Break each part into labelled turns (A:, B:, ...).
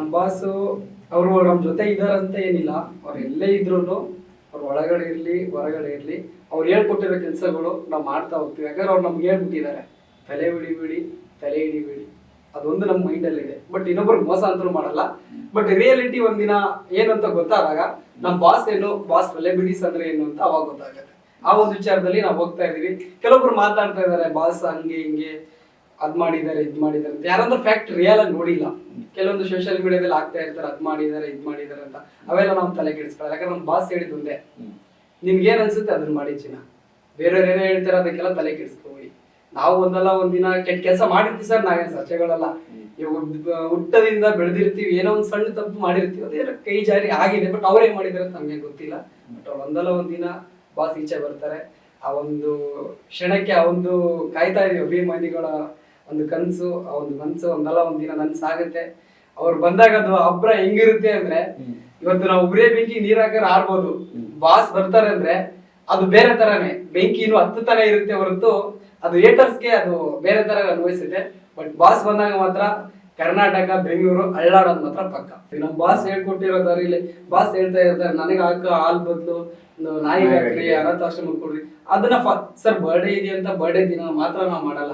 A: ನಮ್ಮ ಬಾಸು ಅವರು ನಮ್ಮ ಜೊತೆ ಇದಾರಂತ ಏನಿಲ್ಲ, ಅವ್ರು ಎಲ್ಲೇ ಇದ್ರು ಅವ್ರು ಒಳಗಡೆ ಇರ್ಲಿ ಹೊರಗಡೆ ಇರ್ಲಿ ಅವ್ರು ಹೇಳ್ಕೊಟ್ಟಿರೋ ಕೆಲಸಗಳು ನಾವು ಮಾಡ್ತಾ ಹೋಗ್ತೀವಿ. ಯಾಕಂದ್ರೆ ಅವ್ರು ನಮ್ಗೆ ಹೇಳ್ಬಿಟ್ಟಿದ್ದಾರೆ, ತಲೆ ಹಿಡಿಬೇಡಿ, ತಲೆ ಹಿಡಿಬೇಡಿ, ಅದೊಂದು ನಮ್ಮ ಮೈಂಡಲ್ಲಿ ಇದೆ. ಬಟ್ ಇನ್ನೊಬ್ರಿಗೆ ಮೋಸ ಅಂತೂ ಮಾಡಲ್ಲ. ಬಟ್ ರಿಯಾಲಿಟಿ ಒಂದಿನ ಏನಂತ ಗೊತ್ತಾದಾಗ ನಮ್ಮ ಬಾಸ್ ಏನು, ಬಾಸ್ ಸೆಲೆಬ್ರಿಟೀಸ್ ಅಂದ್ರೆ ಏನು ಅಂತ ಅವಾಗ ಗೊತ್ತಾಗುತ್ತೆ. ಆ ಒಂದು ವಿಚಾರದಲ್ಲಿ ನಾವು ಹೋಗ್ತಾ ಇದೀವಿ. ಕೆಲವೊಬ್ರು ಮಾತಾಡ್ತಾ ಇದಾರೆ ಬಾಸ್ ಹಂಗೆ ಹಿಂಗೆ ಅದ್ ಮಾಡಿದ್ದಾರೆ ಇದ್ ಮಾಡಿದ್ದಾರೆ ಅಂತ, ಯಾರಂದ್ರೆ ಫ್ಯಾಕ್ಟ್ ರಿಯಲ್ ಆಗಿ ನೋಡಿಲ್ಲ. ಕೆಲವೊಂದು ಸೋಷಿಯಲ್ ಮೀಡಿಯಾದಲ್ಲಿ ಆಗ್ತಾ ಇರ್ತಾರೆ ಅದ್ ಮಾಡಿದ್ದಾರೆ ಇದ್ ಮಾಡಿದ್ದಾರೆ ಅಂತ, ಅವೆಲ್ಲ ನಾವು ತಲೆ ಕೆಡಿಸ್ಕೊಳ್ಳಲ್ಲ. ಯಾಕಂದ್ರೆ ನಮ್ಮ ಬಾಸ್ ಹೇಳಿದ್ ಒಂದೇ, ನಿಮ್ಗೆ ಏನ್ ಅನ್ಸುತ್ತೆ ಅದನ್ನ ಮಾಡಿ ಚಿನ್ನ, ಬೇರೆಯವ್ರು ಏನೋ ಹೇಳ್ತಾರೆ ಅದಕ್ಕೆಲ್ಲ ತಲೆ ಕೆಡಿಸ್ಕೋಬೇಡಿ. ನಾವು ಒಂದಲ್ಲ ಒಂದಿನ ಕೆಟ್ಟ ಕೆಲಸ ಮಾಡಿರ್ತೀವಿ ಸರ್, ನಾವೇನ್ ಸಚೆಗಳಲ್ಲ. ಇವಾಗ ಹುಟ್ಟದಿಂದ ಬೆಳೆದಿರ್ತೀವಿ, ಏನೋ ಒಂದ್ ಸಣ್ಣ ತಪ್ಪು ಮಾಡಿರ್ತೀವಿ, ಅದೇನೋ ಕೈ ಜಾರಿ ಆಗಿದೆ. ಬಟ್ ಅವ್ರೇನ್ ಮಾಡಿದಾರೆ ಅಂತ ನಮ್ಗೆ ಗೊತ್ತಿಲ್ಲ. ಬಟ್ ಅವ್ರು ಒಂದಲ್ಲ ಒಂದಿನ ಬಾಸ್ ಈಚೆ ಬರ್ತಾರೆ. ಆ ಒಂದು ಕ್ಷಣಕ್ಕೆ ಆ ಒಂದು ಕಾಯ್ತಾ ಇದೀವಿ ಅಭಿಮಾನಿಗಳ ಒಂದು ಕನ್ಸು. ಆ ಒಂದು ಮನ್ಸು ಒಂದಲ್ಲ ಒಂದಿನ ನನ್ಸಾಗುತ್ತೆ. ಅವ್ರು ಬಂದಾಗ ಅದು ಅಬ್ರ ಹೆಂಗಿರುತ್ತೆ ಅಂದ್ರೆ, ಇವತ್ತು ನಾವು ಉಬ್ರೇ ಬೆಂಕಿ ನೀರ್ ಹಾಕರ್ ಆರ್ಬೋದು, ಬಾಸ್ ಬರ್ತಾರೆ ಅಂದ್ರೆ ಅದು ಬೇರೆ ತರಾನೇ, ಬೆಂಕಿ ಇನ್ನು 10 ತರ ಇರುತ್ತೆ ಹೊರತು ಅದು ಏಟರ್ಸ್ಗೆ ಅದು ಬೇರೆ ತರ ಅನ್ವಯಿಸುತ್ತೆ. ಬಟ್ ಬಾಸ್ ಬಂದಾಗ ಮಾತ್ರ ಕರ್ನಾಟಕ ಬೆಂಗಳೂರು ಅಳ್ಳಾಡೋದು ಮಾತ್ರ ಪಕ್ಕ. ನಮ್ಮ ಬಾಸ್ ಹೇಳ್ಕೊಟ್ಟಿರೋ ದಾರಿಲಿ ಬಾಸ್ ಹೇಳ್ತಾ ಇರ್ತಾರೆ, ನನಗೆ ಹಾಲ್ ಬದಲು ನಾಯಿ ಹಾಕ್ರಿ, ಅನಾಥಾಶ್ರಮ ಕೊಡ್ರಿ. ಅದನ್ನ ಸರ್ ಬರ್ಡೇ ಇದೆ ಅಂತ ಬರ್ಡೇ ದಿನ ಮಾತ್ರ ನಾವು ಮಾಡಲ್ಲ.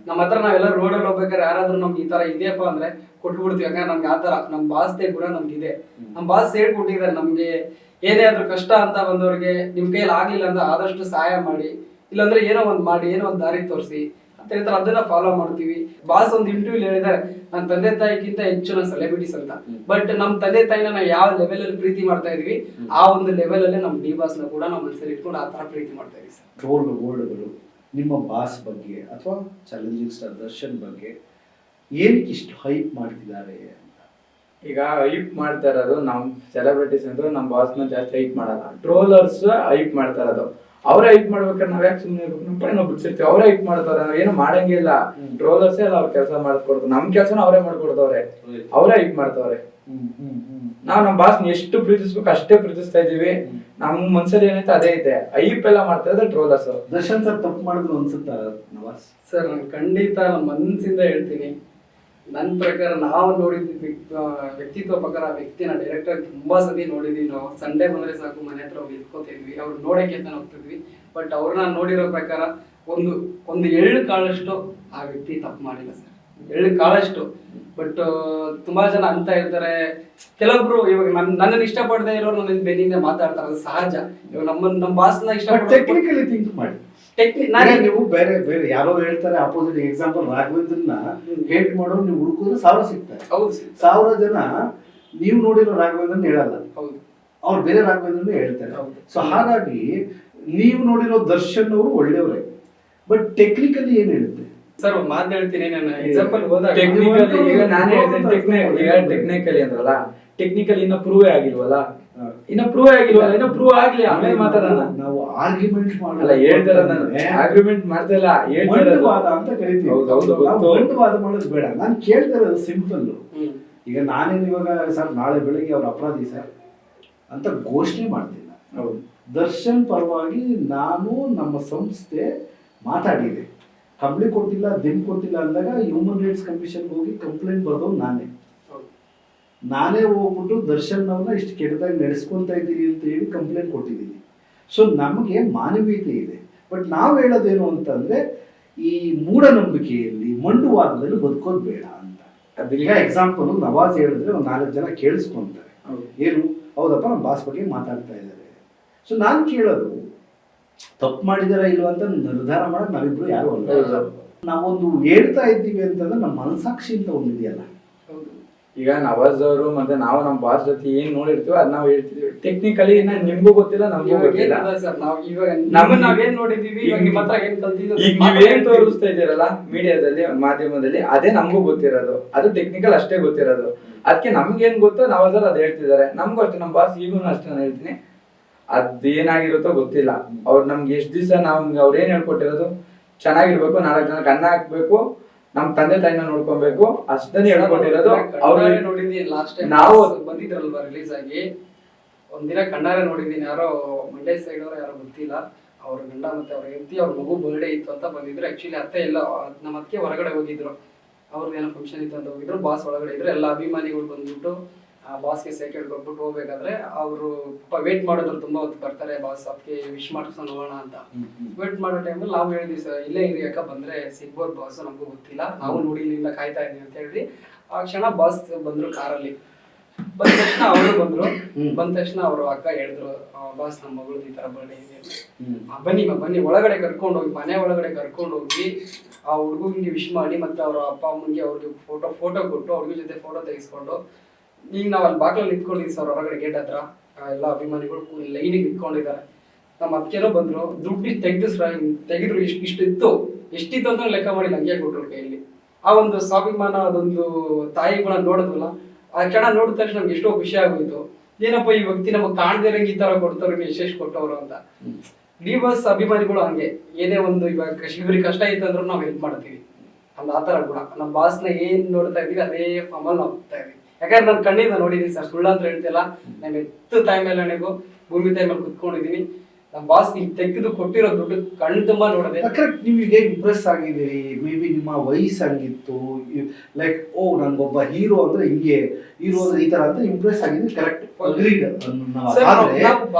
A: ನಮ್ಮ ಹತ್ರ ನಾವೆಲ್ಲ ರೋಡಲ್ಲಿ ಹೋಗ್ಬೇಕಾದ್ರೆ ಯಾರಾದ್ರೂ ನಮ್ಗೆ ಈ ತರ ಇದೆಯಪ್ಪ ಅಂದ್ರೆ ಕೊಟ್ಬಿಡ್ತೀವಿ. ಯಾಕಂದ್ರೆ ನಮ್ಗೆ ಆತರ ನಮ್ ಬಾಸ್ದೇ ಗುಣ ನಮ್ಗಿದೆ. ನಮ್ ಬಾಸ್ ಹೇಳ್ಕೊಟ್ಟಿದ್ದಾರೆ, ನಮ್ಗೆ ಏನೇ ಆದ್ರೂ ಕಷ್ಟ ಅಂತ ಬಂದವ್ರಿಗೆ ನಿಮ್ ಕೈಯಲ್ಲಿ ಆಗ್ಲಿಲ್ಲ ಅಂತ ಆದಷ್ಟು ಸಹಾಯ ಮಾಡಿ, ಇಲ್ಲಾಂದ್ರೆ ಏನೋ ಒಂದ್ ಮಾಡಿ, ಏನೋ ಒಂದ್ ದಾರಿ ತೋರಿಸಿ ಅಂತ ಹೇಳ್ತಾರೆ. ಅದನ್ನ ಫಾಲೋ ಮಾಡ್ತೀವಿ. ಬಾಸ್ ಒಂದು ಇಂಟರ್ವ್ಯೂ ಹೇಳಿದ್ದಾರೆ, ನನ್ನ ತಂದೆ ತಾಯಿಗಿಂತ ಹೆಚ್ಚು ನಾನು ಸೆಲೆಬ್ರಿಟೀಸ್ ಅಂತ. ಬಟ್ ನಮ್ ತಂದೆ ತಾಯಿನ ನಾವು ಯಾವ ಲೆವೆಲ್ ಅಲ್ಲಿ ಪ್ರೀತಿ ಮಾಡ್ತಾ ಇದೀವಿ, ಆ ಒಂದು ಲೆವೆಲ್ ಅಲ್ಲೇ ನಮ್ ಡಿ ಬಾಸ್ ನ ಕೂಡ ನಾವು ಮನಸ್ಸಲ್ಲಿ ಇಟ್ಕೊಂಡು ಆ ತರ ಪ್ರೀತಿ ಮಾಡ್ತಾ ಇದೀವಿ ಸರ್.
B: ಟ್ರೋಲ್ ವರ್ಡ್ಗಳು ನಿಮ್ಮ ಬಾಸ್ ಬಗ್ಗೆ ಅಥವಾ ಚಾಲೆಂಜಿಂಗ್ ಸ್ಟಾರ್ ದರ್ಶನ್ ಬಗ್ಗೆ ಏನಕ್ಕೆ ಇಷ್ಟು ಹೈಪ್ ಮಾಡ್ತಿದ್ದಾರೆ ಅಂತ?
C: ಈಗ ಹೈಪ್ ಮಾಡ್ತಾ ಇರೋದು ನಮ್ ಸೆಲೆಬ್ರಿಟೀಸ್ ಅಂದ್ರೆ ನಮ್ ಬಾಸ್ ನ ಜಾಸ್ತಿ ಹೈಪ್ ಮಾಡಲ್ಲ, ಟ್ರೋಲರ್ಸ್ ಹೈಪ್ ಮಾಡ್ತಾ ಇರೋದು. ಅವ್ರ ಹೈಪ್ ಮಾಡ್ಬೇಕಾದ್ರೆ ನಾವ್ ಯಾಕೆ ಸುಮ್ಮನೆ ಇರ್ಬೇಕು? ನಮ್ಮ ಕಡೆ ನಾವು ಬಿಡ್ಸಿರ್ತೀವಿ, ಅವ್ರ ಹೈಪ್ ಮಾಡ್ತಾರೆ, ನಾವ್ ಏನು ಮಾಡಂಗಿಲ್ಲ. ಟ್ರೋಲರ್ಸ್ ಎಲ್ಲ ಅವ್ರ ಕೆಲಸ ಮಾಡ್ಕೊಡ್ತಾರೆ, ನಮ್ ಕೆಲಸನ ಅವರೇ ಮಾಡ್ಕೊಡ್ತವ್ರೆ, ಅವರೇ ಹೈಪ್ ಮಾಡ್ತವ್ರೆ. ನಾವ್ ನಮ್ ಬಾಸ್ ಎಷ್ಟು ಪ್ರೀತಿಸ್ಬೇಕು ಅಷ್ಟೇ ಪ್ರೀತಿಸ್ತಾ ಇದೀವಿ. ನಮ್ ಮನ್ಸಲ್ಲಿ ಏನೈತೆ ಅದೇ ಐತೆ. ಹೈಪ್ ಎಲ್ಲ ಮಾಡ್ತಾ ಇದ್ರೆ ಟ್ರೋಲರ್ಸ್.
B: ದರ್ಶನ್ ಸರ್ ತಪ್ಪು ಮಾಡಿದ್ರು ಅನ್ಸುತ್ತಾ ನವಾಸ್
A: ಸರ್? ನಾನು ಖಂಡಿತ ನಮ್ಮ ಮನಸ್ಸಿಂದ ಹೇಳ್ತೀನಿ, ನನ್ನ ಪ್ರಕಾರ ನಾವು ನೋಡಿದ್ವಿ ವ್ಯಕ್ತಿತ್ವ ಪ್ರಕಾರ ವ್ಯಕ್ತಿನ ಡೈರೆಕ್ಟರ್ ತುಂಬಾ ಸತಿ ನೋಡಿದ್ವಿ. ನಾವು ಸಂಡೇ ಬಂದ್ರೆ ಸಾಕು ಮನೆ ಹತ್ರ ಹೋಗಿ ಇಟ್ಕೋತಿದ್ವಿ, ಅವ್ರು ನೋಡಕ್ಕೆ ಅಂತ ಹೋಗ್ತಿದ್ವಿ. ಬಟ್ ಅವ್ರನ್ನ ನೋಡಿರೋ ಪ್ರಕಾರ ಒಂದು ಎಳ್ಳು ಕಾಳಷ್ಟು ಆ ವ್ಯಕ್ತಿ ತಪ್ಪು ಮಾಡಿಲ್ಲ ಸರ್, ಎಳ್ಳು ಕಾಳಷ್ಟು. ಬಟ್ ತುಂಬಾ ಜನ ಅಂತ ಇರ್ತಾರೆ, ಕೆಲವೊಬ್ರು ಇವಾಗ ನನ್ನನ್ನು ಇಷ್ಟಪಡದೆ ಇರೋರು ನನ್ನ ಬೆನ್ನಿಂದ ಮಾತಾಡ್ತಾರೆ, ಅದು ಸಹಜ. ಇವಾಗ ನಮ್ಮ ಬಾಸ್ನ
B: ಟೆಕ್ನಿಕಲಿ ಥಿಂಕ್ ಮಾಡಿ. ನೀವು ಬೇರೆ ಬೇರೆ ಯಾರೋ ಹೇಳ್ತಾರೆ ಅಪೋಸಿಟ್. ಎಕ್ಸಾಂಪಲ್ ರಾಘವೇಂದ್ರನ್ನ ಹೇಟ್ ಮಾಡೋರು ನೀವು ಹುಡುಕಿದ್ರೆ 1000 ಸಿಗ್ತಾರೆ.
A: ಹೌದು,
B: 1000 ಜನ ನೀವು ನೋಡಿರೋ ರಾಘವೇಂದ್ರನ್ನ ಹೇಳಲ್ಲ,
A: ಹೌದು,
B: ಅವ್ರು ಬೇರೆ ರಾಘವೇಂದ್ರನ್ನ ಹೇಳ್ತಾರೆ. ಸೊ ಹಾಗಾಗಿ ನೀವು ನೋಡಿರೋ ದರ್ಶನ್ ಅವರು ಒಳ್ಳೆಯವರೇ, ಬಟ್ ಟೆಕ್ನಿಕಲಿ ಏನ್ ಹೇಳುತ್ತೆ
A: ಸರ್? ಮಾತು ಹೇಳ್ತೀನಿ ನಾನು. ಎಕ್ಸಾಂಪಲ್ ಹೋದಾಗ
C: ಟೆಕ್ನಿಕಲಿ ಈಗ ನಾನೇ ಟೆಕ್ನಿಕಲಿ ಅಂದ್ರಲ್ಲ, ಟೆಕ್ನಿಕಲ್ ಇನ್ನ ಪ್ರೂವ್ ಆಗಿಲ್ವಲ್ಲ, ಇನ್ನ ಪ್ರೂವ್ ಆಗ್ಲಿ ಆಮೇಲೆ ಮಾತಾಡೋಣ.
B: ನಾವು ಆರ್ಗ್ಯುಮೆಂಟ್
C: ಮಾಡಲ್ಲ, ಹೇಳ್ತಾರ ಆರ್ಗ್ಯುಮೆಂಟ್ ಮಾಡ್ತಾ ಇಲ್ಲ,
B: ಮಂಡವಾದ ಅಂತ ಕರಿತೀವಿ. ಮಂಡವಾದ ಮಾಡೋದು ಬೇಡ. ನಾನು ಕೇಳ್ತಾ ಇರೋದು ಸಿಂಪಲ್. ಈಗ ನಾನೇನು ಇವಾಗ ಸರ್ ನಾಳೆ ಬೆಳಿಗ್ಗೆ ಅವ್ರ ಅಪರಾಧಿ ಸರ್ ಅಂತ ಘೋಷಣೆ ಮಾಡ್ತಿಲ್ಲ. ದರ್ಶನ್ ಪರವಾಗಿ ನಾನು ನಮ್ಮ ಸಂಸ್ಥೆ ಮಾತಾಡಿದೆ. ಕಂಪ್ಲೇಂಟ್ ಕೊಟ್ಟಿಲ್ಲ, ದಿಮ್ ಕೊಟ್ಟಿಲ್ಲ ಅಂದಾಗ ಹ್ಯೂಮನ್ ರೈಟ್ಸ್ ಕಮಿಷನ್ ಹೋಗಿ ಕಂಪ್ಲೇಂಟ್ ಬರೆದವ್ ನಾನೇ ಹೋಗ್ಬಿಟ್ಟು ದರ್ಶನ್ ಅವ್ರನ್ನ ಇಷ್ಟು ಕೆಟ್ಟದಾಗಿ ನಡೆಸ್ಕೊಂತ ಇದ್ದೀರಿ ಅಂತ ಹೇಳಿ ಕಂಪ್ಲೇಂಟ್ ಕೊಟ್ಟಿದ್ದೀನಿ. ಸೊ ನಮಗೆ ಮಾನವೀಯತೆ ಇದೆ. ಬಟ್ ನಾವು ಹೇಳೋದೇನು ಅಂತಂದ್ರೆ, ಈ ಮೂಢನಂಬಿಕೆಯಲ್ಲಿ ಮಂಡುವಾದದಲ್ಲಿ ಬದುಕೋದು ಬೇಡ ಅಂತ. ಈಗ ಎಕ್ಸಾಂಪಲ್ ನವಾಜ್ ಹೇಳಿದ್ರೆ ಒಂದು 4 ಜನ ಕೇಳಿಸ್ಕೊಂತಾರೆ, ಏನು ಹೌದಪ್ಪ ನಮ್ಮ ಬಾಸ್ ಬಗ್ಗೆ ಮಾತಾಡ್ತಾ ಇದ್ದಾರೆ. ಸೊ ನಾನು ಕೇಳೋದು, ತಪ್ಪು ಮಾಡಿದಾರ ಇಲ್ವ ಅಂತ ನಿರ್ಧಾರ ಮಾಡಕ್ ನಾವಿಬ್ರು ಯಾರು ಅಲ್ಲ. ನಾವೊಂದು ಹೇಳ್ತಾ ಇದ್ದೀವಿ ಅಂತಂದ್ರೆ ನಮ್ಮ ಮನಸಾಕ್ಷಿ ಅಂತ ಒಂದಿದೆಯಲ್ಲ.
C: ಈಗ ನವಾಜ್ ಅವರು ಮತ್ತೆ ನಾವು ನಮ್ಮ ಬಾಸ್ ಜೊತೆ ಏನ್ ನೋಡಿರ್ತೀವಿ ಅದ್ ನಾವು ಹೇಳ್ತಿದ್ವಿ. ಟೆಕ್ನಿಕಲಿ ನಿಮ್ಗೂ ಗೊತ್ತಿಲ್ಲ, ನಮಗೂ ಗೊತ್ತಿಲ್ಲ.
A: ನಾವೇನ್ ನೋಡಿದೀವಿ,
C: ಈಗ ನೀವೇನ್ ತೋರಿಸ್ತಾ ಇದ್ದೀರಲ್ಲ ಮೀಡಿಯಾದಲ್ಲಿ, ಮಾಧ್ಯಮದಲ್ಲಿ, ಅದೇ ನಮಗೂ ಗೊತ್ತಿರೋದು. ಅದು ಟೆಕ್ನಿಕಲ್ ಅಷ್ಟೇ ಗೊತ್ತಿರೋದು. ಅದಕ್ಕೆ ನಮ್ಗೇನ್ ಗೊತ್ತೋ ನವಾಜ್ ಅವ್ರು ಅದ್ ಹೇಳ್ತಿದ್ದಾರೆ, ನಮ್ಗೂ ಅಷ್ಟೇ. ನಮ್ಮ ಬಾಸ್ ಈಗೂ ಅಷ್ಟೇ ನಾನು ಹೇಳ್ತೀನಿ, ಅದೇನಾಗಿರುತ್ತೋ ಗೊತ್ತಿಲ್ಲ. ಅವ್ರು ನಮ್ಗೆ ಎಷ್ಟ್ ದಿವಸ ನಮ್ಗೆ ಅವ್ರು ಏನ್ ಹೇಳ್ಕೊಟ್ಟಿರೋದು, ಚೆನ್ನಾಗಿರ್ಬೇಕು, 4 ಜನಕ್ಕೆ ಅನ್ನ ಹಾಕ್ಬೇಕು, ನಮ್ ತಂದೆ ತಾಯಿನ ನೋಡ್ಕೊಬೇಕು, ಅಷ್ಟೇ ಹೇಳ್ಕೊಟ್ಟಿರೋದು. ಅವ್ರು
A: ನೋಡಿದೀನಿ ಲಾಸ್ಟ್ ಟೈಮ್
C: ನಾವು
A: ಬಂದಿದ್ರಲ್ವಾ ರಿಲೀಸ್ ಆಗಿ ಒಂದಿನ ಕಣ್ಣಾರೆ ನೋಡಿದೀನಿ. ಯಾರೋ ಮಂಡ್ಯ ಸೈಡ್ ಅವ್ರು ಯಾರೋ ಗೊತ್ತಿಲ್ಲ, ಅವ್ರ ಗಂಡ ಮತ್ತೆ ಅವ್ರ ಹೆಂಡತಿ ಅವ್ರ ಮಗು ಬರ್ಡೇ ಇತ್ತು ಅಂತ ಬಂದಿದ್ರು. ಆಕ್ಚುಲಿ ಅತ್ತೆ ಎಲ್ಲ ನಮ್ಮ ಅದಕ್ಕೆ ಹೊರಗಡೆ ಹೋಗಿದ್ರು. ಅವ್ರದ್ದು ಏನೋ ಫಂಕ್ಷನ್ ಇತ್ತು ಅಂತ ಹೋಗಿದ್ರು, ಬಾಸ್ ಒಳಗಡೆ ಇದ್ರು, ಎಲ್ಲ ಅಭಿಮಾನಿಗಳು ಬಂದ್ಬಿಟ್ಟು ಬಾಸ್ಗೆ ಸೈಕಲ್ ಕೊಟ್ಬಿಟ್ಟು ಹೋಗ್ಬೇಕಾದ್ರೆ ಅವರು ವೇಟ್ ಮಾಡಿದ್ರು, ತುಂಬಾ ಹೊತ್ತು ಬರ್ತಾರೆ ಬಾಸ್, ಅದಕ್ಕೆ ವಿಶ್ ಮಾಡ್ಕೊಂಡು ಹೋಗೋಣ ಅಂತ ವೇಟ್ ಮಾಡೋ ಟೈಮಲ್ಲಿ ನಾವು ಹೇಳಿದ್ವಿ ಸರ್ ಇಲ್ಲೇ ಇರಿ ಯಾಕ ಬಂದ್ರೆ ಸಿಗ್ಬೋದು ಬಾಸ್, ನಮಗೂ ಗೊತ್ತಿಲ್ಲ, ನಾವು ನೋಡಿಲಿಲ್ಲ ಕಾಯ್ತಾ ಇದೀವಿ ಅಂತ ಹೇಳಿದ್ವಿ. ಆ ಕ್ಷಣ ಬಾಸ್ ಬಂದ್ರು ಕಾರಲ್ಲಿ. ಬಂದ ತಕ್ಷಣ ಅವರು ಬಂದ್ರು. ಬಂದ ತಕ್ಷಣ ಅವರು ಅಕ್ಕ ಹೇಳಿದ್ರು, ಬಾಸ್ ನಮ್ಮ ಮಗಳು ಈ ತರ ಬರ್ಡೇ ಇದೆ, ಬನ್ನಿ ಬನ್ನಿ ಒಳಗಡೆ ಕರ್ಕೊಂಡು ಹೋಗಿ, ಮನೆ ಒಳಗಡೆ ಕರ್ಕೊಂಡು ಹೋಗಿ ಆ ಹುಡುಗನಿಗೆ ವಿಶ್ ಮಾಡಿ ಮತ್ತೆ ಅವ್ರ ಅಪ್ಪ ಅಮ್ಮನಿಗೆ ಅವ್ರಿಗೆ ಫೋಟೋ ಕೊಟ್ಟು ಅವ್ರಿಗೆ ಜೊತೆ ಫೋಟೋ ತೆಗೆಸ್ಕೊಂಡು, ಈಗ ನಾವು ಅಲ್ಲಿ ಬಾಗ್ಲಲ್ಲಿ ನಿಂತ್ಕೊಂಡಿದ್ವಿ ಸರ್ ಹೊರಗಡೆ ಗೇಟ್ ಹತ್ರ, ಎಲ್ಲ ಅಭಿಮಾನಿಗಳು ಲೈನಿಗೆ ನಿಂತ್ಕೊಂಡಿದ್ದಾರೆ. ನಮ್ಮ ಅದಕ್ಕೇನೋ ಬಂದ್ರು, ದುಡ್ಡು ತೆಗೆದ್ರು, ಇಷ್ಟಿತ್ತು, ಎಷ್ಟಿತ್ತು ಅಂತ ಲೆಕ್ಕ ಮಾಡಿ ನಂಗೆ ಕೊಟ್ರು ಕೈಯಲ್ಲಿ. ಆ ಒಂದು ಸ್ವಾಭಿಮಾನ, ಅದೊಂದು ತಾಯಿಗಳ ನೋಡಿದ್ವಲ್ಲ, ಆ ಕ್ಷಣ ನೋಡಿದ ತಕ್ಷಣ ನಮ್ಗೆ ಎಷ್ಟೋ ಖುಷಿ ಆಗೋಯ್ತು. ಏನಪ್ಪ ಈ ವ್ಯಕ್ತಿ ನಮಗೆ ಕಾಣದೇ ಇರಂಗೆ ಈ ತರ ಕೊಡ್ತವ್ರಿಗೆ ಎಷ್ಟೆಷ್ಟು ಕೊಟ್ಟವ್ರು ಅಂತ. ಡಿ-ಬಾಸ್ ಅಭಿಮಾನಿಗಳು ಹಂಗೆ, ಏನೇ ಒಂದು ಇವಾಗ ಶಿವರಿಗೆ ಕಷ್ಟ ಇತ್ತು ಅಂದ್ರೂ ನಾವು ಹೆಲ್ಪ್ ಮಾಡ್ತೀವಿ, ಆ ತರ ಕೂಡ ನಮ್ಮ ಬಾಸ್ನ ಏನ್ ನೋಡ್ತಾ ಇದೀವಿ ಅದೇ ಫಾರ್ಮಲ್ಲಿ ನಾವು ಹೋಗ್ತಾ ಇದೀವಿ. ಯಾಕಂದ್ರೆ ನಾನು ಕಣ್ಣಿಂದ ನೋಡಿದೀನಿ ಸರ್, ಸುಳ್ಳು ಅಂತ ಹೇಳ್ತಿಲ್ಲ, ನಾನು ಎತ್ತು ತಾಯಿ ಮೇಲೆ ನನಗೂ ಭೂಮಿ ತಾಯಿ ಮೇಲೆ ಕುತ್ಕೊಂಡಿದೀನಿ. ನಮ್ಮ ಬಾಸ್ ಈಗ ತೆಗೆದು ಕೊಟ್ಟಿರೋ ದುಡ್ಡು ಕಣ್ಣು ತುಂಬಾ ನೋಡಿದೆ.
B: ಕರೆಕ್ಟ್, ನಿಮಗೆ ಇಂಪ್ರೆಸ್ ಆಗಿದ್ದೀರಿ, ಮೇ ಬಿ ನಿಮ್ಮ ವಯಸ್ಸು ಹಂಗಿತ್ತು, ಲೈಕ್ ಓ ನನ್ಗೊಬ್ಬ ಹೀರೋ ಅಂದ್ರೆ ಹಿಂಗೆ, ಹೀರೋ ಅಂದ್ರೆ ಈ ತರ ಅಂತ ಇಂಪ್ರೆಸ್ ಆಗಿದ್ದೀರಿ. Correct, agreed. ಆದ್ರೆ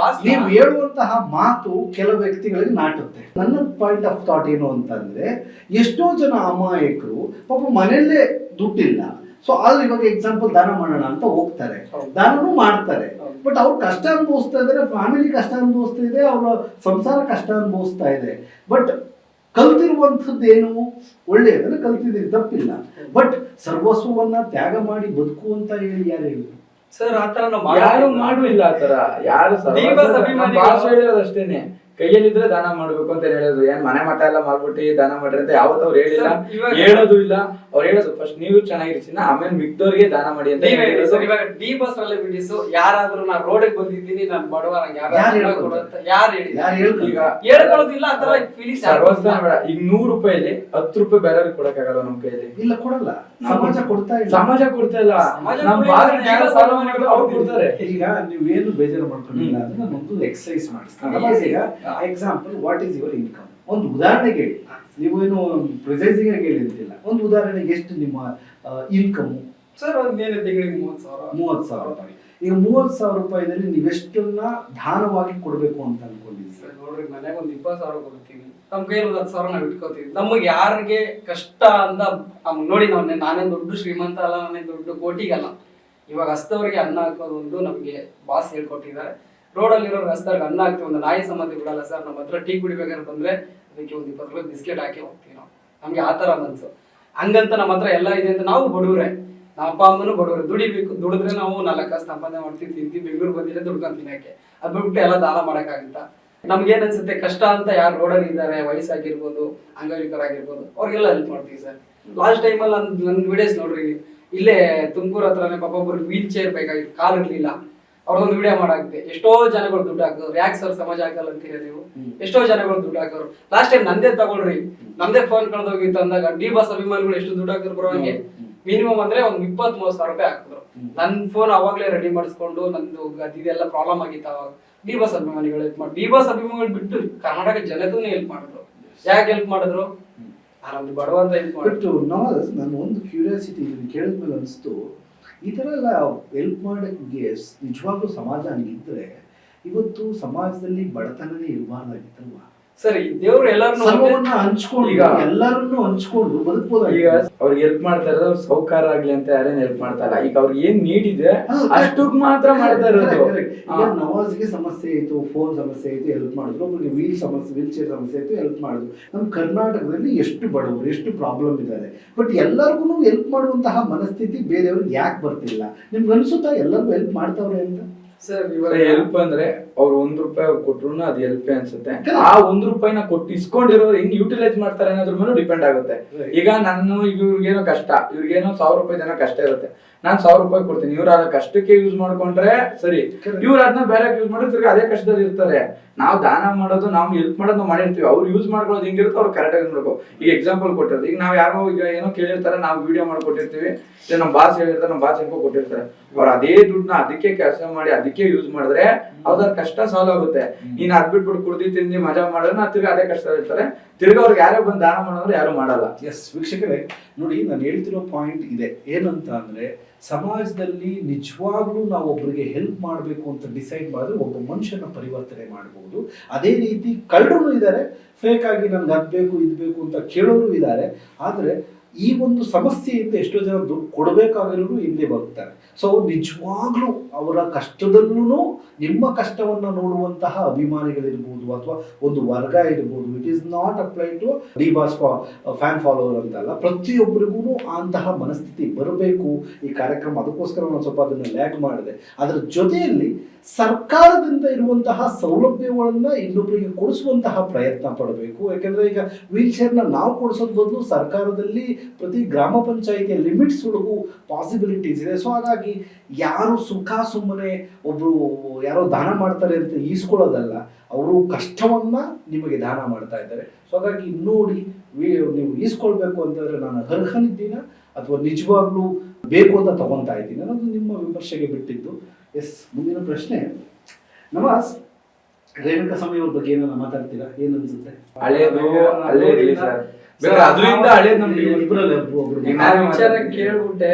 B: ನೀವು ಹೇಳುವಂತಹ ಮಾತು ಕೆಲವು ವ್ಯಕ್ತಿಗಳಿಗೆ ನಾಟುತ್ತೆ. ನನ್ನ ಪಾಯಿಂಟ್ ಆಫ್ ಥಾಟ್ ಏನು ಅಂತಂದ್ರೆ, ಎಷ್ಟೋ ಜನ ಅಮಾಯಕರು ಪಾಪ ಮನೆಯಲ್ಲೇ ದುಡ್ಡಿಲ್ಲ, ಸೊ ಆದ್ರೆ ಇವಾಗ ಎಕ್ಸಾಂಪಲ್ ದಾನ ಮಾಡೋಣ ಅಂತ ಹೋಗ್ತಾರೆ, ದಾನನೂ ಮಾಡ್ತಾರೆ, ಬಟ್ ಅವ್ರು ಕಷ್ಟ ಅನುಭವಿಸ್ತಾ ಇದಾರೆ, ಫ್ಯಾಮಿಲಿ ಕಷ್ಟ ಅನುಭವಿಸ್ತಾ ಇದೆ, ಅವರ ಸಂಸಾರ ಕಷ್ಟ ಅನುಭವಿಸ್ತಾ ಇದೆ. ಬಟ್ ಕಲ್ತಿರುವಂಥದ್ದು ಏನು ಒಳ್ಳೆಯದನ್ನ ಕಲ್ತಿದ್ದೀರಿ, ತಪ್ಪಿಲ್ಲ. ಬಟ್ ಸರ್ವಸ್ವವನ್ನ ತ್ಯಾಗ ಮಾಡಿ ಬದುಕು ಅಂತ ಹೇಳಿ ಯಾರು ಹೇಳಿದ್ರು
A: ಸರ್? ಆತರ
C: ಯಾರು ಮಾಡುವಿಲ್ಲ, ಆತರ ಯಾರು ಅಷ್ಟೇನೆ. ಕೈಯಲ್ಲಿದ್ರೆ ದಾನ ಮಾಡ್ಬೇಕು ಅಂತ ಹೇಳೋದು, ಏನ್ ಮನೆ ಮಠ ಎಲ್ಲ ಮಾಡ್ಬಿಟ್ಟು ದಾನ ಮಾಡ್ರಿ ಅಂತ ಯಾವತ್ತು ಅವ್ರು ಹೇಳಿಲ್ಲ, ಹೇಳೋದು ಇಲ್ಲ. ಅವ್ರು ಹೇಳೋದು ಫಸ್ಟ್ ನೀವು ಚೆನ್ನಾಗಿರ್ತೀನಿ, ಆಮೇಲೆ ಮಿಕ್ದವ್ರಿಗೆ ದಾನ ಮಾಡಿ ಅಂತ.
A: ಇವಾಗ ಡಿ-ಬಾಸ್ ಸೆಲೆಬ್ರಿಟೀಸ್ ಯಾರಾದ್ರೂ ನಾನು ರೋಡಿಗೆ ಬಂದಿದ್ದೀನಿ, ನಾನು ಬಡವ, ನಂಗೆ ಯಾರು ಹೇಳ್ಕೊಳ್ಳೋದಿಲ್ಲ. ಆ ತರ ಫೀಲಿಂಗ್ಸ್
C: ಈಗ 100 ರೂಪಾಯಿಲಿ 10 ರೂಪಾಯಿ ಬೇರೆಯವ್ರಿಗೆ ಕೊಡಕ್ಕಾಗಲ್ಲ ನಮ್ಮ ಕೈಯಲ್ಲಿ.
B: ಇಲ್ಲ, ಕೊಡಲ್ಲ, ಸಮಾಜ ಕೊಡ್ತಾ ಇಲ್ಲ.
C: ಸಮಾಜ ಕೊಡ್ತಾ ಇಲ್ಲ.
B: ಈಗ ನೀವೇನು ಬೇಜಾರು ಮಾಡ್ಕೊಂಡಿಲ್ಲ ಅಂದ್ರೆ ನಾನೊಂದು ಎಕ್ಸರ್ಸೈಸ್ ಮಾಡಿಸ್ತೀನಿ. ಈಗ example, what is your income? ಒಂದು ಉದಾಹರಣೆಗೆ ಹೇಳಿ, ನೀವೇನು ಪ್ರಿಸೈಸಿಂಗ್ ಆಗಿ ಹೇಳಿರ್ತಿಲ್ಲ, ಒಂದು ಉದಾಹರಣೆಗೆ ಎಷ್ಟು ನಿಮ್ಮ ಇನ್ಕಮ್?
A: ಸರ್ ಒಂದೇನು ತಿಂಗಳಿಗೆ 30,000
B: ರೂಪಾಯಿ. ಈಗ 30,000 ರೂಪಾಯಿನಲ್ಲಿ ನೀವೆಷ್ಟನ್ನ ದಾನವಾಗಿ ಕೊಡ್ಬೇಕು ಅಂತ ಅನ್ಕೊಂಡಿದ್ದೀವಿ?
A: ಸರ್ ನೋಡ್ರಿ, ಮನೆಗೆ ಒಂದು 20,000 ಕೊಡ್ತೀವಿ, ನಮ್ಮ ಕೈಯಲ್ಲಿ 10,000 ನಾವು ಇಟ್ಕೋತೀವಿ. ನಮಗೆ ಯಾರಿಗೆ ಕಷ್ಟ ಅಂತ ನೋಡಿ, ನಾನೇನು ದೊಡ್ಡ ಶ್ರೀಮಂತ ಅಲ್ಲ, ನಾನೇನು ದೊಡ್ಡ ಕೋಟಿಗಲ್ಲ. ಇವಾಗ ಹಸ್ತವರಿಗೆ ಅನ್ನ ಹಾಕೋದು ಒಂದು ನಮಗೆ ಬಾಸ್ ಹೇಳ್ಕೊಟ್ಟಿದ್ದಾರೆ. ರೋಡಲ್ಲಿ ಇರೋರು ಹಸ್ತವ್ರಿಗೆ ಅನ್ನ ಹಾಕ್ತೀವಿ, ಒಂದು ನಾಯಿ ಸಮಾಧಿ ಬಿಡಲ್ಲ ಸರ್. ನಮ್ಮ ಹತ್ರ ಟೀ ಕುಡಿಬೇಕಾದ್ರೆ ಬಂದ್ರೆ ಅದಕ್ಕೆ ಒಂದು 20 ರೂಪಾಯಿ ಬಿಸ್ಕೆಟ್ ಹಾಕಿ ಹೋಗ್ತೀವಿ ನಾವು. ನಮ್ಗೆ ಆ ತರ ಮನ್ಸು. ಹಂಗಂತ ನಮ್ಮ ಹತ್ರ ಎಲ್ಲ ಇದೆ ಅಂತ ನಾವು ಬಡವ್ರೆ, ನಮ್ಮ ಅಪ್ಪ ಅಮ್ಮನೂ ಬಡವ್ರೆ, ದುಡಿಬೇಕು, ದುಡಿದ್ರೆ ನಾವು 4 ಕಾಸು ಸಂಪಾದನೆ ಮಾಡ್ತೀವಿ, ತಿಂತೀವಿ, ಬೆಂಗಳೂರು ಬಂದಿದ್ರೆ ದುಡ್ಕೊಂಡು ತಿನ್ನಕ್ಕೆ. ಅದ್ ಬಿಟ್ಬಿಟ್ಟು ಎಲ್ಲ ದಾನ ಮಾಡಕ್ಕಾಗುತ್ತಾ? ನಮ್ಗೇನ್ ಅನ್ಸುತ್ತೆ, ಕಷ್ಟ ಅಂತ ಯಾರು ರೋಡಲ್ಲಿ ಇದ್ದಾರೆ, ವಯಸ್ಸಾಗಿರ್ಬೋದು, ಅಂಗವಿಕರಾಗಿರ್ಬೋದು, ಅವ್ರಿಗೆಲ್ಲ ಹೆಲ್ಪ್ ಮಾಡ್ತೀವಿ ಸರ್. ಲಾಸ್ಟ್ ಟೈಮಲ್ಲಿ ನನ್ನ ವಿಡಿಯೋಸ್ ನೋಡ್ರಿ, ಇಲ್ಲೇ ತುಮಕೂರು ಹತ್ರನೇ ಪಾಪ ಒಬ್ಬರು ವೀಲ್ ಚೇರ್ ಬೇಕಾಗಿತ್ತು, ಕಾಲ್ ಇರ್ಲಿಲ್ಲ, ಅವ್ರದೊಂದು ವಿಡಿಯೋ ಮಾಡಾಕ್ತೆ. ಎಷ್ಟೋ ಜನಗಳು ದುಡ್ಡು ಹಾಕೋರು. ಯಾಕೆ ಸರ್ ಸಮಾಜ ಹಾಕಲ್ಲ ಅಂತೀರ ನೀವು? ಎಷ್ಟೋ ಜನಗಳು ದುಡ್ಡು ಹಾಕೋರು. ಲಾಸ್ಟ್ ಟೈಮ್ ನಂದೇ ತಗೊಳ್ರಿ, ನಂದೇ ಫೋನ್ ಕಳೆದೋಗಿತ್ತು ಅಂದಾಗ ಡಿ-ಬಾಸ್ ಅಭಿಮಾನಿಗಳು ಎಷ್ಟು ದುಡ್ಡು ಹಾಕಿದ್ರು ಬರೋ ಹಂಗೆ, ಮಿನಿಮಮ್ ಅಂದ್ರೆ ಒಂದು 20-30 ರೂಪಾಯಿ ಹಾಕಿದ್ರು. ನನ್ ಫೋನ್ ಅವಾಗ್ಲೇ ರೆಡಿ ಮಾಡಿಸ್ಕೊಂಡು, ನಂದು ಅದೆಲ್ಲ ಪ್ರಾಬ್ಲಮ್ ಆಗಿತ್ತು ಅವಾಗ. ಡಿ-ಬಾಸ್ ಅಭಿಮಾನಿಗಳು ಹೆಲ್ಪ್ ಮಾಡಿ, ಡಿ-ಬಾಸ್ ಅಭಿಮಾನಿಗಳು ಬಿಟ್ಟು ಕರ್ನಾಟಕ ಜನತೆನೇ ಹೆಲ್ಪ್ ಮಾಡಿದ್ರು. ಯಾಕೆ ಹೆಲ್ಪ್ ಮಾಡಿದ್ರು? ನಮ್ದು ಬಡವ ಅಂತ ಹೆಲ್ಪ್ ಮಾಡಿದ್ರು.
B: ನಾನು ಒಂದು ಕ್ಯೂರಿಯಾಸಿಟಿ ಕೇಳಿದ್ಮೇಲೆ ಅನಿಸ್ತು, ಈ ಥರ ಎಲ್ಲ ಹೆಲ್ಪ್ ಮಾಡೋಕ್ಕೆ ನಿಜವಾಗ್ಲೂ ಸಮಾಜ ಹಂಗಿದ್ರೆ ಇವತ್ತು ಸಮಾಜದಲ್ಲಿ ಬಡತನನೇ ಇರಬಾರ್ದಾಗಿತ್ತಲ್ವಾ?
A: ಸರಿ, ದೇವ್ರು ಎಲ್ಲರನ್ನ
B: ಹಂಚ್ಕೊಂಡು, ಈಗ ಎಲ್ಲರನ್ನು ಹಂಚ್ಕೊಂಡು ಬದುಕಬಹುದು.
C: ಈಗ ಅವ್ರಿಗೆ ಹೆಲ್ಪ್ ಮಾಡ್ತಾ ಇರೋದು ಸೌಕಾರ ಆಗ್ಲಿ ಅಂತ ಯಾರೇನು ಹೆಲ್ಪ್ ಮಾಡ್ತಾ ಇಲ್ಲ. ಈಗ ಅವ್ರಿಗೆ ಏನ್ ನೀಡಿದೆ ಅಷ್ಟಕ್ಕೆ ಮಾತ್ರ ಮಾಡ್ತಾ ಇರೋದು.
B: ಈಗ ನವಾಜ್ಗೆ ಸಮಸ್ಯೆ ಆಯ್ತು, ಫೋನ್ ಸಮಸ್ಯೆ ಆಯ್ತು, ಹೆಲ್ಪ್ ಮಾಡಿದ್ರು. ಒಬ್ಬರಿಗೆ ವೀಲ್ ಚೇರ್ ಸಮಸ್ಯೆ ಆಯ್ತು, ಹೆಲ್ಪ್ ಮಾಡಿದ್ರು. ನಮ್ಮ ಕರ್ನಾಟಕದಲ್ಲಿ ಎಷ್ಟು ಬಡವರು, ಎಷ್ಟು ಪ್ರಾಬ್ಲಮ್ ಇದ್ದಾರೆ. ಬಟ್ ಎಲ್ಲರಿಗೂ ಹೆಲ್ಪ್ ಮಾಡುವಂತಹ ಮನಸ್ಥಿತಿ ಬೇರೆಯವ್ರಿಗೆ ಯಾಕೆ ಬರ್ತಿಲ್ಲ? ನಿಮ್ಗೆ ಅನ್ಸುತ್ತಾ ಎಲ್ಲರಿಗೂ ಹೆಲ್ಪ್ ಮಾಡ್ತಾವ್ರೆ ಅಂತ?
A: ಸರ್
C: ಹೆಲ್ಪ್ ಅಂದ್ರೆ ಅವ್ರು 1 ರೂಪಾಯಿ ಅವ್ರು ಕೊಟ್ರು ಅದು ಹೆಲ್ಪ್ ಅನ್ಸುತ್ತೆ. ಆ 1 ರೂಪಾಯಿನ ಕೊಟ್ಟು ಇಸ್ಕೊಂಡಿರೋರು ಹೆಂಗ್ ಯೂಟಿಲೈಸ್ ಮಾಡ್ತಾರೆ ಅನ್ನೋದ್ರ ಮೇಲೆ ಡಿಪೆಂಡ್ ಆಗುತ್ತೆ. ಈಗ ನಾನು ಇವ್ರಿಗೇನೋ ಕಷ್ಟ, ಇವ್ರಿಗೇನೋ 1,000 ರೂಪಾಯಿ ಜನ ಕಷ್ಟ ಇರುತ್ತೆ, ನಾನು 1,000 ರೂಪಾಯಿ ಕೊಡ್ತೀನಿ. ಇವ್ರು ಅದ ಕಷ್ಟಕ್ಕೆ ಯೂಸ್ ಮಾಡ್ಕೊಂಡ್ರೆ ಸರಿ, ಇವ್ರು ಅದನ್ನ ಬೇರೆ ಯೂಸ್ ಮಾಡಿದ್ರೆ ಅದೇ ಕಷ್ಟದಲ್ಲಿ ಇರ್ತಾರೆ. ನಾವು ದಾನ ಮಾಡೋದು, ನಾವು ಹೆಲ್ಪ್ ಮಾಡೋದು ನಾವು ಮಾಡಿರ್ತೀವಿ, ಅವ್ರು ಯೂಸ್ ಮಾಡ್ಕೊಳ್ಳೋದು ಹೆಂಗಿರುತ್ತೋ ಅವ್ರು ಕರೆಕ್ಟ್ ಆಗಿ ನೋಡ್ಬೇಕು. ಈಗ ಎಕ್ಸಾಂಪಲ್ ಕೊಟ್ಟಿರೋದು, ಈಗ ನಾವ್ ಯಾರೋ ಈಗ ಏನೋ ಕೇಳಿರ್ತಾರೆ, ನಾವು ವಿಡಿಯೋ ಮಾಡ್ಕೊಟ್ಟಿರ್ತೀವಿ, ನಮ್ಮ ಬಾಸ್ ಹೇಳಿರ್ತಾರೆ, ನಮ್ಮ ಬಾಸ್ ಹೆಂಗೋ ಕೊಟ್ಟಿರ್ತಾರೆ, ಅವ್ರು ಅದೇ ದುಡ್ಡನ್ನ ಅದಕ್ಕೆ ಕೆಲಸ ಮಾಡಿ ಅದಕ್ಕೆ ಯೂಸ್ ಮಾಡಿದ್ರೆ ಅವ್ರ ಕಷ್ಟ ಸಾಲ್ವ್ ಆಗುತ್ತೆ. ನೀನ್ ಅದ್ ಬಿಟ್ಬಿಟ್ಟು ಕುಡ್ದಿ ತಿಂದಿ ಮಜಾ ಮಾಡೋಣ ತಿರ್ಗಿ ಅದೇ ಕಷ್ಟ ಇರ್ತಾರೆ. ತಿರ್ಗಿ ಅವ್ರಿಗೆ ಯಾರೋ ಬಂದು ದಾನ ಮಾಡೋರು ಯಾರು ಮಾಡಲ್ಲ.
B: ಎಸ್ ವೀಕ್ಷಕರೇ, ನೋಡಿ ನಾನು ಹೇಳ್ತಿರೋ ಪಾಯಿಂಟ್ ಇದೆ ಏನಂತ ಅಂದ್ರೆ, ಸಮಾಜದಲ್ಲಿ ನಿಜವಾಗ್ಲೂ ನಾವು ಒಬ್ಬರಿಗೆ ಹೆಲ್ಪ್ ಮಾಡಬೇಕು ಅಂತ ಡಿಸೈಡ್ ಮಾಡಿದ್ರೆ ಒಬ್ಬ ಮನುಷ್ಯನ ಪರಿವರ್ತನೆ ಮಾಡಬಹುದು. ಅದೇ ರೀತಿ ಕಳ್ಳರು ಇದ್ದಾರೆ, ಫೇಕ್ ಆಗಿ ನನ್ಗೆ ಅದ್ ಬೇಕು ಇದು ಬೇಕು ಅಂತ ಕೇಳೋರು ಇದ್ದಾರೆ. ಆದ್ರೆ ಈ ಒಂದು ಸಮಸ್ಯೆಯಿಂದ ಎಷ್ಟೋ ಜನ ದುಡ್ಡು ಕೊಡಬೇಕಾಗಿರೋರು ಹಿಂದೆ ಬರ್ತಾರೆ. ಸೊ ನಿಜವಾಗ್ಲೂ ಅವರ ಕಷ್ಟದಲ್ಲೂ ನಿಮ್ಮ ಕಷ್ಟವನ್ನ ನೋಡುವಂತಹ ಅಭಿಮಾನಿಗಳಿರ್ಬೋದು ಅಥವಾ ಒಂದು ವರ್ಗ ಇರ್ಬೋದು. It is not apply to the boss fan follower ಅಂತಲ್ಲ, ಪ್ರತಿಯೊಬ್ಬರಿಗೂ ಅಂತಹ ಮನಸ್ಥಿತಿ ಬರಬೇಕು ಈ ಕಾರ್ಯಕ್ರಮ. ಅದಕ್ಕೋಸ್ಕರ ನಾನು ಸ್ವಲ್ಪ ಅದನ್ನು ಲ್ಯಾಗ್ ಮಾಡಿದೆ. ಅದರ ಜೊತೆಯಲ್ಲಿ ಸರ್ಕಾರದಿಂದ ಇರುವಂತಹ ಸೌಲಭ್ಯಗಳನ್ನ ಇನ್ನೊಬ್ಬರಿಗೆ ಕೊಡಿಸುವಂತಹ ಪ್ರಯತ್ನ ಪಡಬೇಕು. ಯಾಕೆಂದ್ರೆ ಈಗ ವೀಲ್ ಚೇರ್ನ ನಾವು ಕೊಡಿಸೋದ್ ಬದಲು ಸರ್ಕಾರದಲ್ಲಿ ಪ್ರತಿ ಗ್ರಾಮ ಪಂಚಾಯಿತಿಯ ಲಿಮಿಟ್ಸ್ ಒಳಗೂ ಪಾಸಿಬಿಲಿಟೀಸ್ ಇದೆ. ಸೊ ಹಾಗಾಗಿ ಯಾರು ಸುಮ್ಮನೆ ಒಬ್ರು ಯಾರೋ ದಾನ ಮಾಡ್ತಾರೆ ಅಂತ ಈಸ್ಕೊಳ್ಳೋದಲ್ಲ, ಅವರು ಕಷ್ಟವನ್ನ ನಿಮಗೆ ದಾನ ಮಾಡ್ತಾ ಇದ್ದಾರೆ. ಸೊ ಹಾಗಾಗಿ ನೋಡಿ, ನೀವು ಈಸ್ಕೊಳ್ಬೇಕು ಅಂತಂದ್ರೆ ನಾನು ಅರ್ಹನಿದ್ದೀನ ಅಥವಾ ನಿಜವಾಗ್ಲೂ ಬೇಕು ಅಂತ ತಗೊಂತಾ ಇದ್ದೀನಿ ಅನ್ನೋದು ನಿಮ್ಮ ವಿಮರ್ಶೆಗೆ ಬಿಟ್ಟಿದ್ದು. ಎಸ್, ಮುಂದಿನ ಪ್ರಶ್ನೆ. ನವಾಜ್, ರೇಣುಕಾ ಸ್ವಾಮಿ ಅವ್ರ ಬಗ್ಗೆ ಏನಾರ ಮಾತಾಡ್ತೀರಾ? ಏನ್ ಅನ್ಸುತ್ತೆ?
C: ಅದರಿಂದ ಹಳೇದು ನಮ್ಗೆ
A: ವಿಚಾರ ಕೇಳ್ಬಿಟ್ಟೆ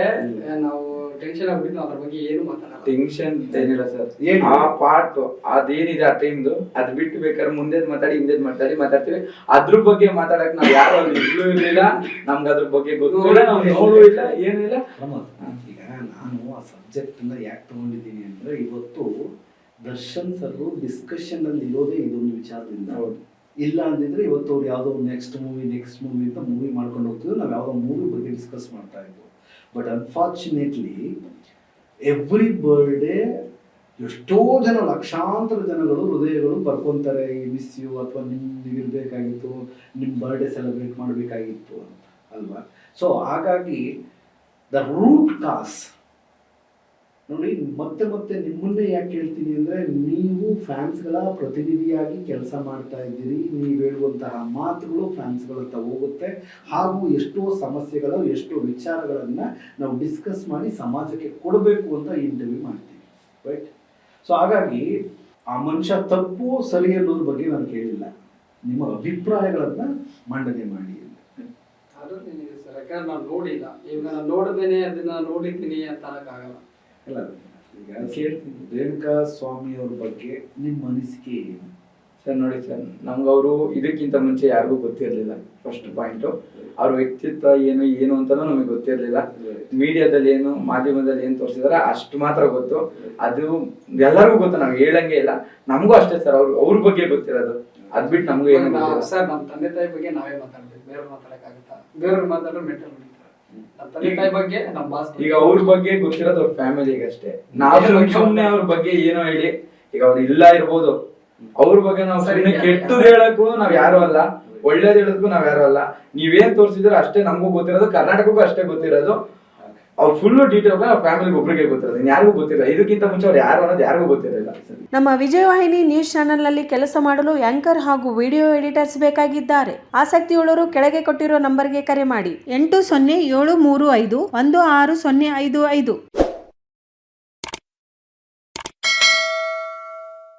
A: ನಾವು ಟೆನ್ಷನ್ ಆಗ್ಬಿಟ್ಟು ಅದ್ರ ಬಗ್ಗೆ ಏನು ಮಾತಾಡಲ್ಲ.
C: ಟೆನ್ಷನ್ ಏನಿಲ್ಲ ಸರ್. ಆ ಪಾರ್ಟ್ ಅದೇನಿದೆ ಆ ಟೈಮ್ದು ಅದ್ ಬಿಟ್ಟು ಬೇಕಾದ್ರೆ ಮುಂದೆ ಮಾತಾಡಿ ಹಿಂದೆ ಮಾತಾಡ್ತೀವಿ. ಅದ್ರ ಬಗ್ಗೆ ಮಾತಾಡಕ್ ನಾವ್ ಯಾರು ಇಲ್ಲೂ ಇರ್ಲಿಲ್ಲ, ನಮ್ಗೆ ಅದ್ರ ಬಗ್ಗೆ ಗೊತ್ತಿಲ್ಲ, ನಾವ್ ನೋಡೂ ಇಲ್ಲ, ಏನೂ ಇಲ್ಲ.
B: ಈಗ ನಾನು ಆ ಸಬ್ಜೆಕ್ಟ್ ಅನ್ನ ಯಾಕೆ ತಗೊಂಡಿದ್ದೀನಿ ಅಂದ್ರೆ, ಇವತ್ತು ದರ್ಶನ್ ಸರ್ ಡಿಸ್ಕಷನ್ ಅಲ್ಲಿ ಇರೋದೇ ಇದೊಂದು ವಿಚಾರದಿಂದ. ಇಲ್ಲ ಅಂದಿದ್ರೆ ಇವತ್ತು ಅವ್ರು ಯಾವುದೋ ನೆಕ್ಸ್ಟ್ ಮೂವಿ ಅಂತ ಮೂವಿ ಮಾಡ್ಕೊಂಡು ಹೋಗ್ತಿದ್ರು, ನಾವು ಯಾವುದೋ ಮೂವಿ ಬಗ್ಗೆ ಡಿಸ್ಕಸ್ ಮಾಡ್ತಾ ಇದ್ವು. ಬಟ್ ಅನ್ಫಾರ್ಚುನೇಟ್ಲಿ ಎವ್ರಿ ಬರ್ಡೇ ಎಷ್ಟೋ ಜನ, ಲಕ್ಷಾಂತರ ಜನಗಳು ಹೃದಯಗಳು ಬರ್ಕೊಂತಾರೆ, ಈ ಮಿಸ್ ಯು ಅಥವಾ ನಿಮ್ಗಿರ್ಬೇಕಾಗಿತ್ತು, ನಿಮ್ಮ ಬರ್ಡೇ ಸೆಲೆಬ್ರೇಟ್ ಮಾಡಬೇಕಾಗಿತ್ತು ಅಂತ ಅಲ್ವಾ. ಸೊ ಹಾಗಾಗಿ ದ ರೂಟ್ ಕಾಸ್ ನೋಡಿ, ಮತ್ತೆ ನಿಮ್ಮನ್ನೇ ಯಾಕೆ ಹೇಳ್ತೀನಿ ಅಂದರೆ, ನೀವು ಫ್ಯಾನ್ಸ್ಗಳ ಪ್ರತಿನಿಧಿಯಾಗಿ ಕೆಲಸ ಮಾಡ್ತಾ ಇದ್ದೀರಿ. ನೀವು ಹೇಳುವಂತಹ ಮಾತುಗಳು ಫ್ಯಾನ್ಸ್ಗಳ ಹತ್ರ ಹೋಗುತ್ತೆ. ಹಾಗೂ ಎಷ್ಟೋ ಸಮಸ್ಯೆಗಳು, ಎಷ್ಟೋ ವಿಚಾರಗಳನ್ನು ನಾವು ಡಿಸ್ಕಸ್ ಮಾಡಿ ಸಮಾಜಕ್ಕೆ ಕೊಡಬೇಕು ಅಂತ ಇಂಟರ್ವ್ಯೂ ಮಾಡ್ತೀವಿ, ರೈಟ್? ಸೊ ಹಾಗಾಗಿ ಆ ಮನುಷ್ಯ ತಪ್ಪು ಸರಿ ಅನ್ನೋದ್ರ ಬಗ್ಗೆ ನಾನು ಕೇಳಿಲ್ಲ. ನಿಮ್ಮ ಅಭಿಪ್ರಾಯಗಳನ್ನು ಮಂಡನೆ ಮಾಡಿ.
A: ಅದು ನಿನಗೆ ಸರ್, ಯಾಕಂದ್ರೆ ನಾನು ನೋಡಿಲ್ಲ. ಈಗ ನಾನು ನೋಡಿದ್ದೇನೆ, ಅದನ್ನ ನೋಡಿದ್ದೀನಿ ಅಂತ ಅನ್ನೋಕ್ಕಾಗಲ್ಲ.
B: ಇಲ್ಲ, ಈಗ ಕೇಳ್ತೀನಿ, ರೇಣುಕಾ ಸ್ವಾಮಿ ಅವ್ರ ಬಗ್ಗೆ ನಿಮ್ಮ ಅನಿಸಿಕೆ ಏನು?
C: ಸರ್ ನೋಡಿ ಸರ್, ನಮ್ಗೆ ಅವರು ಇದಕ್ಕಿಂತ ಮುಂಚೆ ಯಾರಿಗೂ ಗೊತ್ತಿರಲಿಲ್ಲ. ಫಸ್ಟ್ ಪಾಯಿಂಟ್, ಅವ್ರ ವ್ಯಕ್ತಿತ್ವ ಏನು ಅಂತಾನು ನಮಗೆ ಗೊತ್ತಿರಲಿಲ್ಲ. ಮೀಡಿಯಾದಲ್ಲಿ ಏನು, ಮಾಧ್ಯಮದಲ್ಲಿ ಏನು ತೋರಿಸಿದಾರೆ ಅಷ್ಟು ಮಾತ್ರ ಗೊತ್ತು. ಅದು ಎಲ್ಲರಿಗೂ ಗೊತ್ತು, ನಾವು ಹೇಳಂಗೆ ಇಲ್ಲ. ನಮಗೂ ಅಷ್ಟೇ ಸರ್, ಅವ್ರ ಬಗ್ಗೆ ಗೊತ್ತಿರೋದು. ಅದ್ ಬಿಟ್ಟು ನಮಗೂ ಏನು
A: ಸರ್, ನಮ್ಮ ತಂದೆ ತಾಯಿ ಬಗ್ಗೆ ನಾವೇ ಮಾತಾಡ್ಬೇಕು, ಬೇರೆಯವ್ರು ಮಾತಾಡಕ್ಕಾಗುತ್ತಾ? ಬೇರೆಯವ್ರು ಮಾತಾಡೋ ಮೆಂಟಲ್ ಹೊಡಿತಾರೆ. ನಮ್ಮ ತಂದೆ ತಾಯಿ ಬಗ್ಗೆ ನಮ್ಮ ಬಾಸ್, ಈಗ
C: ಅವ್ರ ಬಗ್ಗೆ ಗೊತ್ತಿರೋದು ಅವ್ರ ಫ್ಯಾಮಿಲಿಗೆ ಅಷ್ಟೇ. ನಾವು ಸುಮ್ಮನೆ ಅವ್ರ ಬಗ್ಗೆ ಏನೋ ಹೇಳಿ, ಈಗ ಅವ್ರು ಇಲ್ಲ ಇರ್ಬೋದು, ಅವ್ರ ಬಗ್ಗೆ ನಾವು ಸುಮ್ಮನೆ ಕೆಟ್ಟದ್ದು ಹೇಳಕ್ಕೂ ನಾವ್ ಯಾರು ಅಲ್ಲ, ಒಳ್ಳೇದ್ ಹೇಳೋದಕ್ಕೂ ನಾವ್ ಯಾರು ಅಲ್ಲ. ನೀವೇನ್ ತೋರಿಸಿದ್ರೆ ಅಷ್ಟೇ ನಮಗೂ ಗೊತ್ತಿರೋದು, ಕರ್ನಾಟಕಕ್ಕೂ ಅಷ್ಟೇ ಗೊತ್ತಿರೋದು. ಅವ್ರು ಫುಲ್ ಡೀಟೇಲ್ ಅವ್ರ ಫ್ಯಾಮಿಲಿಗೆ ಒಬ್ಬರಿಗೆ ಗೊತ್ತಿರೋದು, ಯಾರಿಗೂ ಗೊತ್ತಿಲ್ಲ. ಇದಕ್ಕಿಂತ ಮುಂಚೆ ಅವ್ರು ಯಾರು ಅನ್ನೋದು ಯಾರಿಗೂ ಗೊತ್ತಿರಲಿಲ್ಲ.
D: ನಮ್ಮ ವಿಜಯವಾಹಿನಿ ನ್ಯೂಸ್ ಚಾನೆಲ್ನಲ್ಲಿ ಕೆಲಸ ಮಾಡಲು ಆಂಕರ್ ಹಾಗೂ ವಿಡಿಯೋ ಎಡಿಟರ್ಸ್ ಬೇಕಾಗಿದ್ದಾರೆ. ಆಸಕ್ತಿಯುಳ್ಳವರು ಕೆಳಗೆ ಕೊಟ್ಟಿರೋ ನಂಬರ್ಗೆ ಕರೆ ಮಾಡಿ. 8073516055.